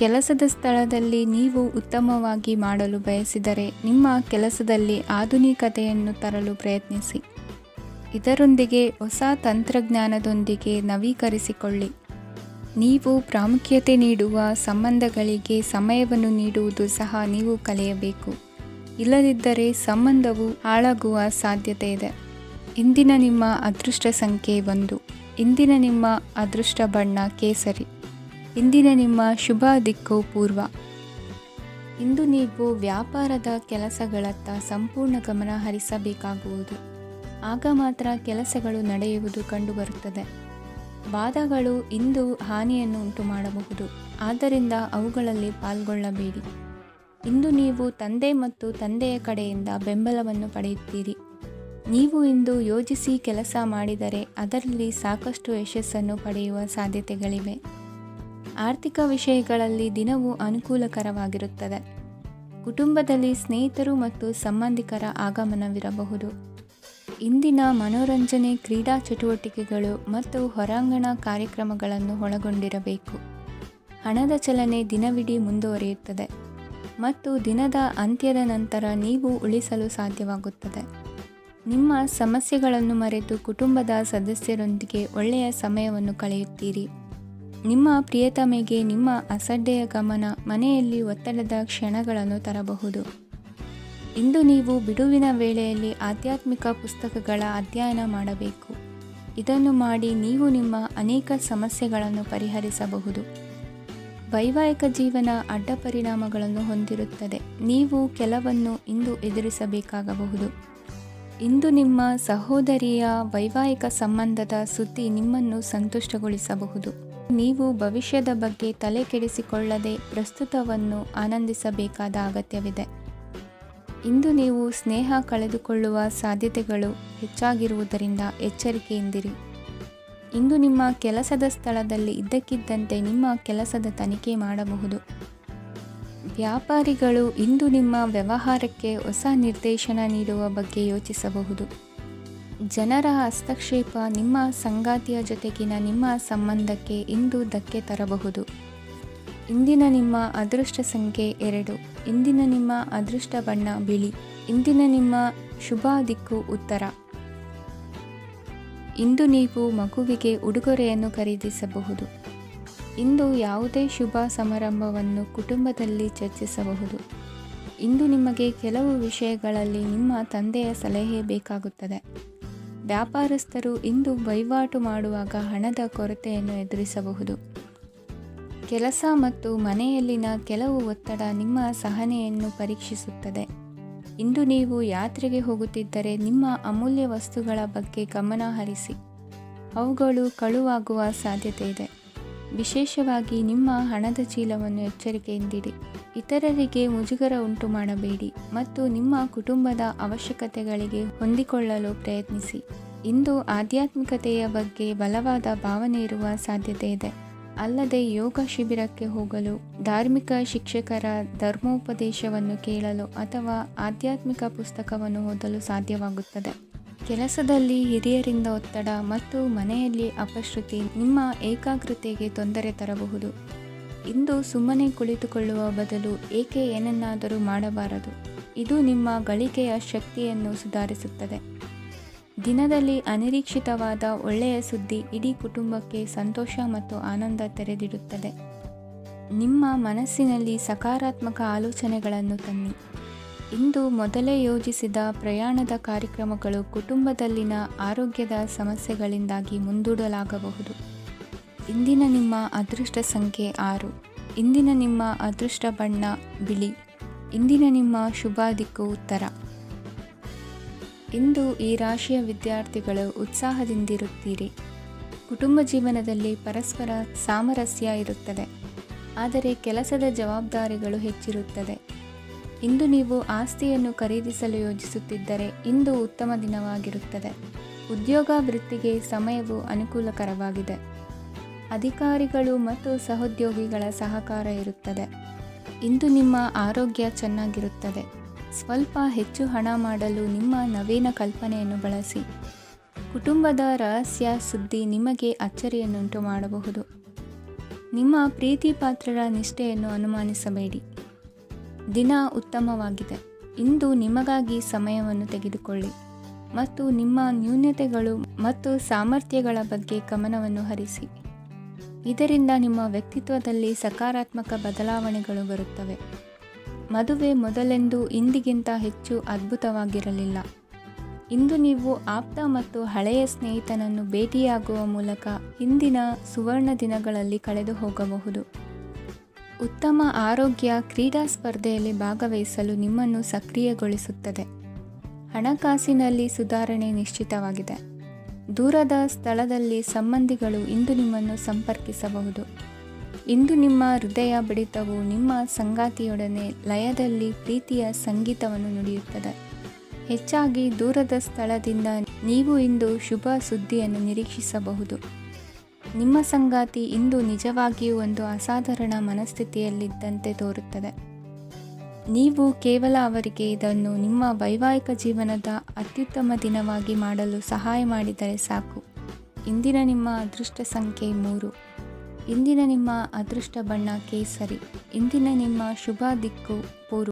ಕೆಲಸದ ಸ್ಥಳದಲ್ಲಿ ನೀವು ಉತ್ತಮವಾಗಿ ಮಾಡಲು ಬಯಸಿದರೆ ನಿಮ್ಮ ಕೆಲಸದಲ್ಲಿ ಆಧುನಿಕತೆಯನ್ನು ತರಲು ಪ್ರಯತ್ನಿಸಿ. ಇದರೊಂದಿಗೆ ಹೊಸ ತಂತ್ರಜ್ಞಾನದೊಂದಿಗೆ ನವೀಕರಿಸಿಕೊಳ್ಳಿ. ನೀವು ಪ್ರಾಮುಖ್ಯತೆ ನೀಡುವ ಸಂಬಂಧಗಳಿಗೆ ಸಮಯವನ್ನು ನೀಡುವುದು ಸಹ ನೀವು ಕಲಿಯಬೇಕು. ಇಲ್ಲದಿದ್ದರೆ ಸಂಬಂಧವು ಹಾಳಾಗುವ ಸಾಧ್ಯತೆ ಇದೆ. ಇಂದಿನ ನಿಮ್ಮ ಅದೃಷ್ಟ ಸಂಖ್ಯೆ 1. ಇಂದಿನ ನಿಮ್ಮ ಅದೃಷ್ಟ ಬಣ್ಣ ಕೇಸರಿ. ಇಂದಿನ ನಿಮ್ಮ ಶುಭ ದಿಕ್ಕು ಪೂರ್ವ. ಇಂದು ನೀವು ವ್ಯಾಪಾರದ ಕೆಲಸಗಳತ್ತ ಸಂಪೂರ್ಣ ಗಮನ ಹರಿಸಬೇಕಾಗುವುದು. ಆಗ ಮಾತ್ರ ಕೆಲಸಗಳು ನಡೆಯುವುದು ಕಂಡುಬರುತ್ತದೆ. ವಾದಗಳು ಇಂದು ಹಾನಿಯನ್ನು ಉಂಟು ಮಾಡಬಹುದು. ಆದ್ದರಿಂದ ಅವುಗಳಲ್ಲಿ ಪಾಲ್ಗೊಳ್ಳಬೇಡಿ. ಇಂದು ನೀವು ತಂದೆ ಮತ್ತು ತಂದೆಯ ಕಡೆಯಿಂದ ಬೆಂಬಲವನ್ನು ಪಡೆಯುತ್ತೀರಿ. ನೀವು ಇಂದು ಯೋಜಿಸಿ ಕೆಲಸ ಮಾಡಿದರೆ ಅದರಲ್ಲಿ ಸಾಕಷ್ಟು ಯಶಸ್ಸನ್ನು ಪಡೆಯುವ ಸಾಧ್ಯತೆಗಳಿವೆ. ಆರ್ಥಿಕ ವಿಷಯಗಳಲ್ಲಿ ದಿನವು ಅನುಕೂಲಕರವಾಗಿರುತ್ತದೆ. ಕುಟುಂಬದಲ್ಲಿ ಸ್ನೇಹಿತರು ಮತ್ತು ಸಂಬಂಧಿಕರ ಆಗಮನವಿರಬಹುದು. ಇಂದಿನ ಮನೋರಂಜನೆ ಕ್ರೀಡಾ ಚಟುವಟಿಕೆಗಳು ಮತ್ತು ಹೊರಾಂಗಣ ಕಾರ್ಯಕ್ರಮಗಳನ್ನು ಒಳಗೊಂಡಿರಬೇಕು. ಹಣದ ಚಲನೆ ದಿನವಿಡೀ ಮುಂದುವರಿಯುತ್ತದೆ ಮತ್ತು ದಿನದ ಅಂತ್ಯದ ನಂತರ ನೀವು ಉಳಿಸಲು ಸಾಧ್ಯವಾಗುತ್ತದೆ. ನಿಮ್ಮ ಸಮಸ್ಯೆಗಳನ್ನು ಮರೆತು ಕುಟುಂಬದ ಸದಸ್ಯರೊಂದಿಗೆ ಒಳ್ಳೆಯ ಸಮಯವನ್ನು ಕಳೆಯುತ್ತೀರಿ. ನಿಮ್ಮ ಪ್ರಿಯತಮೆಗೆ ನಿಮ್ಮ ಅಸಡ್ಡೆಯ ಗಮನ ಮನೆಯಲ್ಲಿ ಒತ್ತಡದ ಕ್ಷಣಗಳನ್ನು ತರಬಹುದು. ಇಂದು ನೀವು ಬಿಡುವಿನ ವೇಳೆಯಲ್ಲಿ ಆಧ್ಯಾತ್ಮಿಕ ಪುಸ್ತಕಗಳ ಅಧ್ಯಯನ ಮಾಡಬೇಕು. ಇದನ್ನು ಮಾಡಿ ನೀವು ನಿಮ್ಮ ಅನೇಕ ಸಮಸ್ಯೆಗಳನ್ನು ಪರಿಹರಿಸಬಹುದು. ವೈವಾಹಿಕ ಜೀವನ ಅಡ್ಡ ಪರಿಣಾಮಗಳನ್ನು ಹೊಂದಿರುತ್ತದೆ. ನೀವು ಕೆಲವನ್ನು ಇಂದು ಎದುರಿಸಬೇಕಾಗಬಹುದು. ಇಂದು ನಿಮ್ಮ ಸಹೋದರಿಯ ವೈವಾಹಿಕ ಸಂಬಂಧದ ಸುದ್ದಿ ನಿಮ್ಮನ್ನು ಸಂತುಷ್ಟಗೊಳಿಸಬಹುದು. ನೀವು ಭವಿಷ್ಯದ ಬಗ್ಗೆ ತಲೆ ಕೆಡಿಸಿಕೊಳ್ಳದೆ ಪ್ರಸ್ತುತವನ್ನು ಆನಂದಿಸಬೇಕಾದ ಅಗತ್ಯವಿದೆ. ಇಂದು ನೀವು ಸ್ನೇಹ ಕಳೆದುಕೊಳ್ಳುವ ಸಾಧ್ಯತೆಗಳು ಹೆಚ್ಚಾಗಿರುವುದರಿಂದ ಎಚ್ಚರಿಕೆಯಿಂದಿರಿ. ಇಂದು ನಿಮ್ಮ ಕೆಲಸದ ಸ್ಥಳದಲ್ಲಿ ಇದ್ದಕ್ಕಿದ್ದಂತೆ ನಿಮ್ಮ ಕೆಲಸದ ತನಿಖೆ ಮಾಡಬಹುದು. ವ್ಯಾಪಾರಿಗಳು ಇಂದು ನಿಮ್ಮ ವ್ಯವಹಾರಕ್ಕೆ ಹೊಸ ನಿರ್ದೇಶನ ನೀಡುವ ಬಗ್ಗೆ ಯೋಚಿಸಬಹುದು. ಜನರ ಹಸ್ತಕ್ಷೇಪ ನಿಮ್ಮ ಸಂಗಾತಿಯ ಜೊತೆಗಿನ ನಿಮ್ಮ ಸಂಬಂಧಕ್ಕೆ ಇಂದು ಧಕ್ಕೆ ತರಬಹುದು. ಇಂದಿನ ನಿಮ್ಮ ಅದೃಷ್ಟ ಸಂಖ್ಯೆ 2. ಇಂದಿನ ನಿಮ್ಮ ಅದೃಷ್ಟ ಬಣ್ಣ ಬಿಳಿ. ಇಂದಿನ ನಿಮ್ಮ ಶುಭ ದಿಕ್ಕು ಉತ್ತರ. ಇಂದು ನೀವು ಮಗುವಿಗೆ ಉಡುಗೊರೆಯನ್ನು ಖರೀದಿಸಬಹುದು. ಇಂದು ಯಾವುದೇ ಶುಭ ಸಮಾರಂಭವನ್ನು ಕುಟುಂಬದಲ್ಲಿ ಚರ್ಚಿಸಬಹುದು. ಇಂದು ನಿಮಗೆ ಕೆಲವು ವಿಷಯಗಳಲ್ಲಿ ನಿಮ್ಮ ತಂದೆಯ ಸಲಹೆ ಬೇಕಾಗುತ್ತದೆ. ವ್ಯಾಪಾರಸ್ಥರು ಇಂದು ವಹಿವಾಟು ಮಾಡುವಾಗ ಹಣದ ಕೊರತೆಯನ್ನು ಎದುರಿಸಬಹುದು. ಕೆಲಸ ಮತ್ತು ಮನೆಯಲ್ಲಿನ ಕೆಲವು ಒತ್ತಡ ನಿಮ್ಮ ಸಹನೆಯನ್ನು ಪರೀಕ್ಷಿಸುತ್ತದೆ. ಇಂದು ನೀವು ಯಾತ್ರೆಗೆ ಹೋಗುತ್ತಿದ್ದರೆ ನಿಮ್ಮ ಅಮೂಲ್ಯ ವಸ್ತುಗಳ ಬಗ್ಗೆ ಗಮನ ಹರಿಸಿ. ಅವುಗಳು ಕಳುವಾಗುವ ಸಾಧ್ಯತೆ ಇದೆ. ವಿಶೇಷವಾಗಿ ನಿಮ್ಮ ಹಣದ ಚೀಲವನ್ನು ಎಚ್ಚರಿಕೆಯಿಂದಿಡಿ. ಇತರರಿಗೆ ಮುಜುಗರ ಉಂಟು ಮಾಡಬೇಡಿ ಮತ್ತು ನಿಮ್ಮ ಕುಟುಂಬದ ಅವಶ್ಯಕತೆಗಳಿಗೆ ಹೊಂದಿಕೊಳ್ಳಲು ಪ್ರಯತ್ನಿಸಿ. ಇಂದು ಆಧ್ಯಾತ್ಮಿಕತೆಯ ಬಗ್ಗೆ ಬಲವಾದ ಭಾವನೆ ಇರುವ ಸಾಧ್ಯತೆ ಇದೆ. ಅಲ್ಲದೆ ಯೋಗ ಶಿಬಿರಕ್ಕೆ ಹೋಗಲು, ಧಾರ್ಮಿಕ ಶಿಕ್ಷಕರ ಧರ್ಮೋಪದೇಶವನ್ನು ಕೇಳಲು ಅಥವಾ ಆಧ್ಯಾತ್ಮಿಕ ಪುಸ್ತಕವನ್ನು ಓದಲು ಸಾಧ್ಯವಾಗುತ್ತದೆ. ಕೆಲಸದಲ್ಲಿ ಹಿರಿಯರಿಂದ ಒತ್ತಡ ಮತ್ತು ಮನೆಯಲ್ಲಿ ಅಪಶ್ರುತಿ ನಿಮ್ಮ ಏಕಾಗ್ರತೆಗೆ ತೊಂದರೆ ತರಬಹುದು. ಇಂದು ಸುಮ್ಮನೆ ಕುಳಿತುಕೊಳ್ಳುವ ಬದಲು ಏಕೆ ಏನನ್ನಾದರೂ ಮಾಡಬಾರದು. ಇದು ನಿಮ್ಮ ಗಳಿಕೆಯ ಶಕ್ತಿಯನ್ನು ಸುಧಾರಿಸುತ್ತದೆ. ದಿನದಲ್ಲಿ ಅನಿರೀಕ್ಷಿತವಾದ ಒಳ್ಳೆಯ ಸುದ್ದಿ ಇಡೀ ಕುಟುಂಬಕ್ಕೆ ಸಂತೋಷ ಮತ್ತು ಆನಂದ ತೆರೆದಿಡುತ್ತದೆ. ನಿಮ್ಮ ಮನಸ್ಸಿನಲ್ಲಿ ಸಕಾರಾತ್ಮಕ ಆಲೋಚನೆಗಳನ್ನು ತನ್ನಿ. ಇಂದು ಮೊದಲೇ ಯೋಜಿಸಿದ ಪ್ರಯಾಣದ ಕಾರ್ಯಕ್ರಮಗಳು ಕುಟುಂಬದಲ್ಲಿನ ಆರೋಗ್ಯದ ಸಮಸ್ಯೆಗಳಿಂದಾಗಿ ಮುಂದೂಡಲಾಗಬಹುದು. ಇಂದಿನ ನಿಮ್ಮ ಅದೃಷ್ಟ ಸಂಖ್ಯೆ 6. ಇಂದಿನ ನಿಮ್ಮ ಅದೃಷ್ಟ ಬಣ್ಣ ಬಿಳಿ. ಇಂದಿನ ನಿಮ್ಮ ಶುಭ ದಿಕ್ಕು ಉತ್ತರ. ಇಂದು ಈ ರಾಶಿಯ ವಿದ್ಯಾರ್ಥಿಗಳು ಉತ್ಸಾಹದಿಂದಿರುತ್ತೀರಿ. ಕುಟುಂಬ ಜೀವನದಲ್ಲಿ ಪರಸ್ಪರ ಸಾಮರಸ್ಯ ಇರುತ್ತದೆ, ಆದರೆ ಕೆಲಸದ ಜವಾಬ್ದಾರಿಗಳು ಹೆಚ್ಚಿರುತ್ತದೆ. ಇಂದು ನೀವು ಆಸ್ತಿಯನ್ನು ಖರೀದಿಸಲು ಯೋಜಿಸುತ್ತಿದ್ದರೆ ಇಂದು ಉತ್ತಮ ದಿನವಾಗಿರುತ್ತದೆ. ಉದ್ಯೋಗ ವೃತ್ತಿಗೆ ಸಮಯವು ಅನುಕೂಲಕರವಾಗಿದೆ. ಅಧಿಕಾರಿಗಳು ಮತ್ತು ಸಹೋದ್ಯೋಗಿಗಳ ಸಹಕಾರ ಇರುತ್ತದೆ. ಇಂದು ನಿಮ್ಮ ಆರೋಗ್ಯ ಚೆನ್ನಾಗಿರುತ್ತದೆ. ಸ್ವಲ್ಪ ಹೆಚ್ಚು ಹಣ ಮಾಡಲು ನಿಮ್ಮ ನವೀನ ಕಲ್ಪನೆಯನ್ನು ಬಳಸಿ. ಕುಟುಂಬದ ರಹಸ್ಯ ಸುದ್ದಿ ನಿಮಗೆ ಅಚ್ಚರಿಯನ್ನುಂಟು ಮಾಡಬಹುದು. ನಿಮ್ಮ ಪ್ರೀತಿ ಪಾತ್ರರ ನಿಷ್ಠೆಯನ್ನು ಅನುಮಾನಿಸಬೇಡಿ. ದಿನ ಉತ್ತಮವಾಗಿದೆ. ಇಂದು ನಿಮಗಾಗಿ ಸಮಯವನ್ನು ತೆಗೆದುಕೊಳ್ಳಿ ಮತ್ತು ನಿಮ್ಮ ನ್ಯೂನತೆಗಳು ಮತ್ತು ಸಾಮರ್ಥ್ಯಗಳ ಬಗ್ಗೆ ಗಮನವನ್ನು ಹರಿಸಿ. ಇದರಿಂದ ನಿಮ್ಮ ವ್ಯಕ್ತಿತ್ವದಲ್ಲಿ ಸಕಾರಾತ್ಮಕ ಬದಲಾವಣೆಗಳು ಬರುತ್ತವೆ. ಮದುವೆ ಮೊದಲೆಂದೂ ಇಂದಿಗಿಂತ ಹೆಚ್ಚು ಅದ್ಭುತವಾಗಿರಲಿಲ್ಲ. ಇಂದು ನೀವು ಆಪ್ತ ಮತ್ತು ಹಳೆಯ ಸ್ನೇಹಿತನನ್ನು ಭೇಟಿಯಾಗುವ ಮೂಲಕ ಹಿಂದಿನ ಸುವರ್ಣ ದಿನಗಳಲ್ಲಿ ಕಳೆದು ಹೋಗಬಹುದು. ಉತ್ತಮ ಆರೋಗ್ಯ ಕ್ರೀಡಾ ಸ್ಪರ್ಧೆಯಲ್ಲಿ ಭಾಗವಹಿಸಲು ನಿಮ್ಮನ್ನು ಸಕ್ರಿಯಗೊಳಿಸುತ್ತದೆ. ಹಣಕಾಸಿನಲ್ಲಿ ಸುಧಾರಣೆ ನಿಶ್ಚಿತವಾಗಿದೆ. ದೂರದ ಸ್ಥಳದಲ್ಲಿ ಸಂಬಂಧಿಗಳು ಇಂದು ನಿಮ್ಮನ್ನು ಸಂಪರ್ಕಿಸಬಹುದು. ಇಂದು ನಿಮ್ಮ ಹೃದಯ ಬಡಿತವು ನಿಮ್ಮ ಸಂಗಾತಿಯೊಡನೆ ಲಯದಲ್ಲಿ ಪ್ರೀತಿಯ ಸಂಗೀತವನ್ನು ನುಡಿಯುತ್ತದೆ. ಹೆಚ್ಚಾಗಿ ದೂರದ ಸ್ಥಳದಿಂದ ನೀವು ಇಂದು ಶುಭ ಸುದ್ದಿಯನ್ನು ನಿರೀಕ್ಷಿಸಬಹುದು. ನಿಮ್ಮ ಸಂಗಾತಿ ಇಂದು ನಿಜವಾಗಿಯೂ ಒಂದು ಅಸಾಧಾರಣ ಮನಸ್ಥಿತಿಯಲ್ಲಿದ್ದಂತೆ ತೋರುತ್ತದೆ. ನೀವು ಕೇವಲ ಅವರಿಗೆ ಇದನ್ನು ನಿಮ್ಮ ವೈವಾಹಿಕ ಜೀವನದ ಅತ್ಯುತ್ತಮ ದಿನವಾಗಿ ಮಾಡಲು ಸಹಾಯ ಮಾಡಿದರೆ ಸಾಕು. ಇಂದಿನ ನಿಮ್ಮ ಅದೃಷ್ಟ ಸಂಖ್ಯೆ 3. ಇಂದಿನ ನಿಮ್ಮ ಅದೃಷ್ಟ ಬಣ್ಣ ಕೇಸರಿ. ಇಂದಿನ ನಿಮ್ಮ ಶುಭ ದಿಕ್ಕು ಪೂರ್ವ.